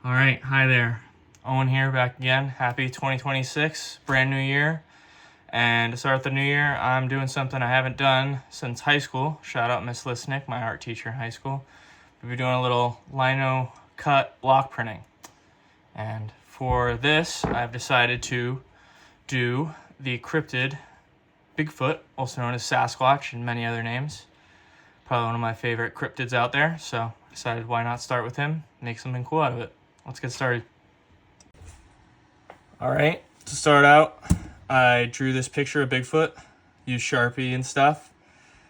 All right, hi there. Owen here, back again. Happy 2026, brand new year. And to start the new year, I'm doing something I haven't done since high school. Shout out Miss Lisnick, my art teacher in high school. We'll be doing a little Linocut block printing. And for this, I've decided to do the cryptid BIGFOOT, also known as Sasquatch and many other names. Probably one of my favorite cryptids out there, so I decided why not start with him, make something cool out of it. Let's get started. All right, to start out, I drew this picture of Bigfoot, used Sharpie and stuff.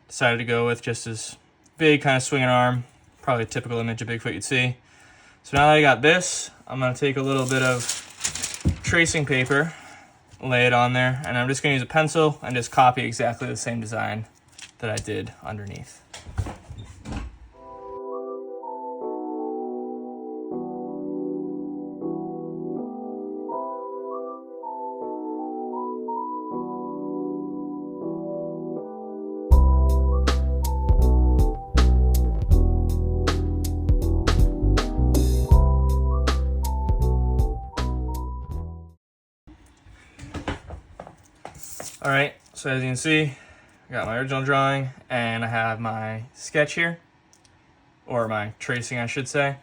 Decided to go with just his big kind of swinging arm, probably a typical image of Bigfoot you'd see. So now that I got this, I'm gonna take a little bit of tracing paper, lay it on there, and I'm just gonna use a pencil and just copy exactly the same design that I did underneath. All right, so as you can see, I got my original drawing and I have my sketch here, or my tracing I should say.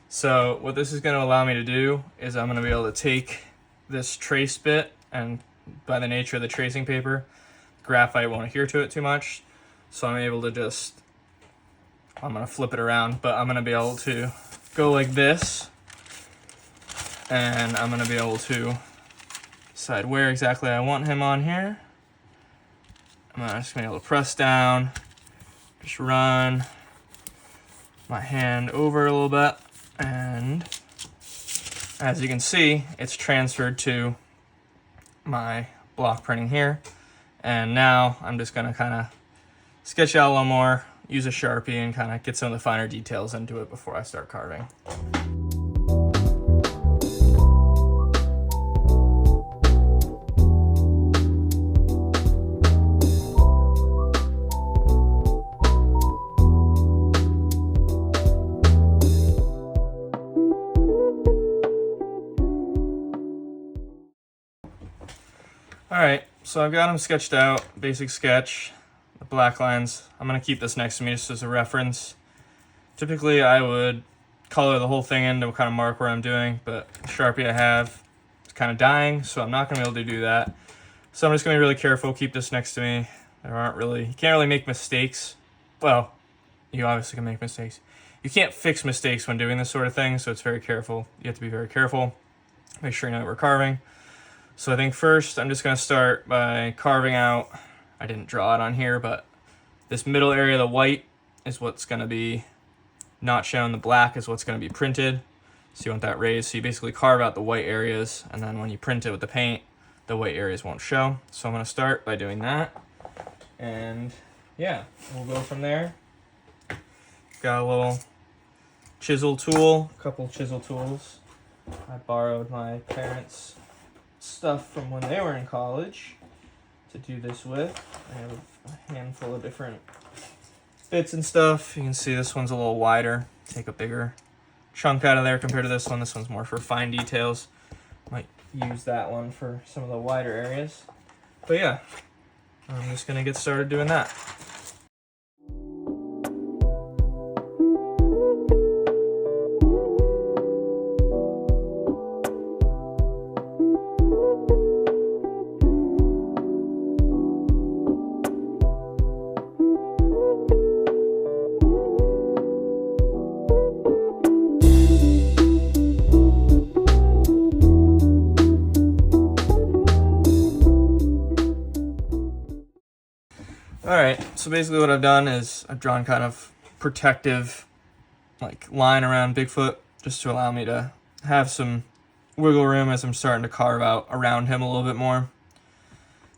So what this is going to allow me to do is I'm going to be able to take this trace bit, and by the nature of the tracing paper, graphite won't adhere to it too much. So I'm able to just, I'm going to flip it around, but I'm going to be able to go like this, and I'm going to be able to decide where exactly I want him on here. I'm just gonna be able to press down, just run my hand over a little bit, and as you can see, it's transferred to my block printing here. And now I'm just gonna kind of sketch out a little more, use a Sharpie, and kind of get some of the finer details into it before I start carving. All right, so I've got them sketched out, basic sketch, the black lines. I'm gonna keep this next to me just as a reference. Typically I would color the whole thing in to kind of mark where I'm doing, but the Sharpie I have is kind of dying, so I'm not gonna be able to do that. So I'm just gonna be really careful, keep this next to me. You can't really make mistakes. Well, you obviously can make mistakes. You can't fix mistakes when doing this sort of thing, so it's very careful. You have to be very careful. Make sure you know what we're carving. So I think first I'm just going to start by carving out, I didn't draw it on here, but this middle area, the white, is what's going to be not shown. The black is what's going to be printed. So you want that raised. So you basically carve out the white areas, and then when you print it with the paint, the white areas won't show. So I'm going to start by doing that. And yeah, we'll go from there. Got a little chisel tool, a couple chisel tools. I borrowed my parents' stuff from when they were in college to do this with. I have a handful of different bits and stuff. You can see this one's a little wider. Take a bigger chunk out of there compared to this one. This one's more for fine details. Might use that one for some of the wider areas. But yeah, I'm just gonna get started doing that. Alright, so basically what I've done is I've drawn kind of protective line around Bigfoot just to allow me to have some wiggle room as I'm starting to carve out around him a little bit more.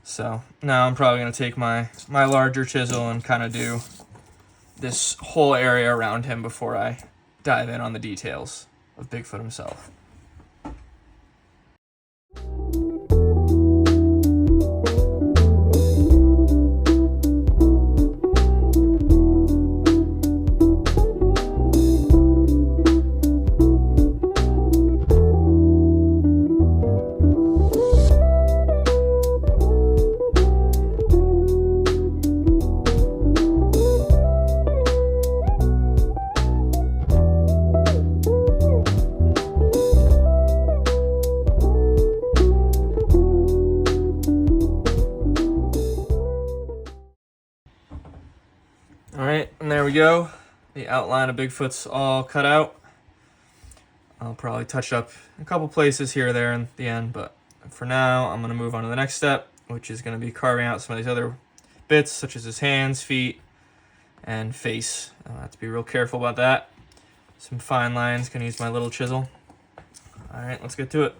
So now I'm probably going to take my larger chisel and kind of do this whole area around him before I dive in on the details of Bigfoot himself. go. The outline of Bigfoot's all cut out. I'll probably touch up a couple places here or there in the end, but for now, I'm going to move on to the next step, which is going to be carving out some of these other bits, such as his hands, feet, and face. I have to be real careful about that. Some fine lines, going to use my little chisel. All right, let's get to it.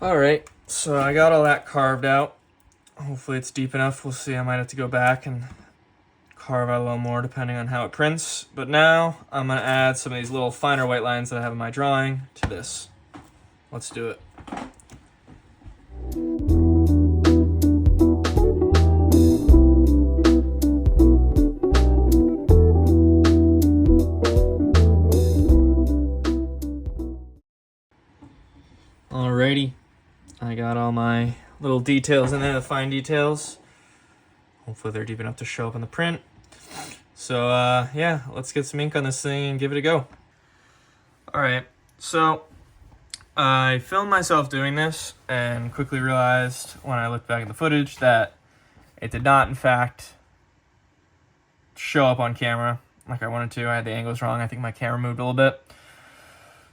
Alright, so I got all that carved out. Hopefully it's deep enough. We'll see. I might have to go back and carve out a little more depending on how it prints. But now I'm going to add some of these little finer white lines that I have in my drawing to this. Let's do it. Alrighty. I got all my little details in there, the fine details. Hopefully they're deep enough to show up in the print. So yeah, let's get some ink on this thing and give it a go. Alright, so I filmed myself doing this and quickly realized when I looked back at the footage that it did not in fact show up on camera like I wanted to. I had the angles wrong. I think my camera moved a little bit.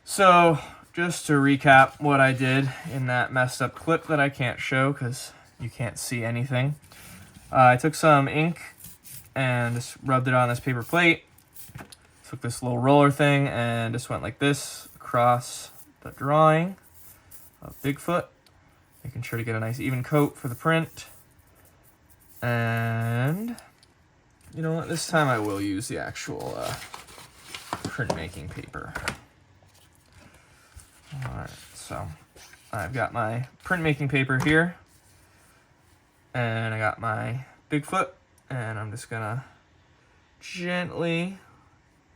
So just to recap what I did in that messed up clip that I can't show because you can't see anything. I took some ink and just rubbed it on this paper plate. Took this little roller thing and just went like this across the drawing of Bigfoot. Making sure to get a nice even coat for the print. And you know what, this time I will use the actual printmaking paper. Alright, so I've got my printmaking paper here, and I got my Bigfoot, and I'm just gonna gently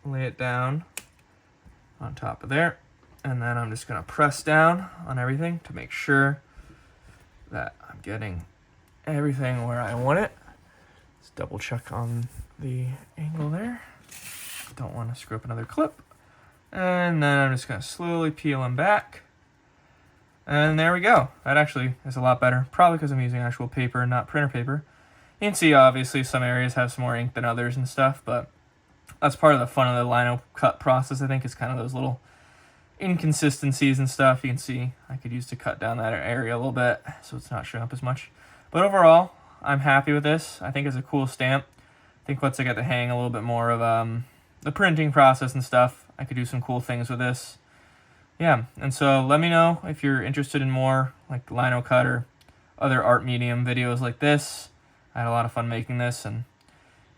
lay it down on top of there, and then I'm just gonna press down on everything to make sure that I'm getting everything where I want it. Let's double check on the angle there. Don't want to screw up another clip. And then I'm just going to slowly peel them back. And there we go. That actually is a lot better. Probably because I'm using actual paper and not printer paper. You can see, obviously, some areas have some more ink than others and stuff. But that's part of the fun of the Linocut process, I think. Is kind of those little inconsistencies and stuff. You can see I could use to cut down that area a little bit so it's not showing up as much. But overall, I'm happy with this. I think it's a cool stamp. I think once I get to hang a little bit more of the printing process and stuff, I could do some cool things with this. Yeah, and so let me know if you're interested in more like Linocut or other art medium videos like this. I had a lot of fun making this, and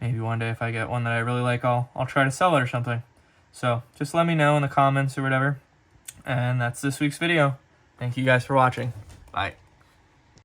maybe one day if I get one that I really like, I'll try to sell it or something. So just let me know in the comments or whatever. And that's this week's video. Thank you guys for watching. Bye.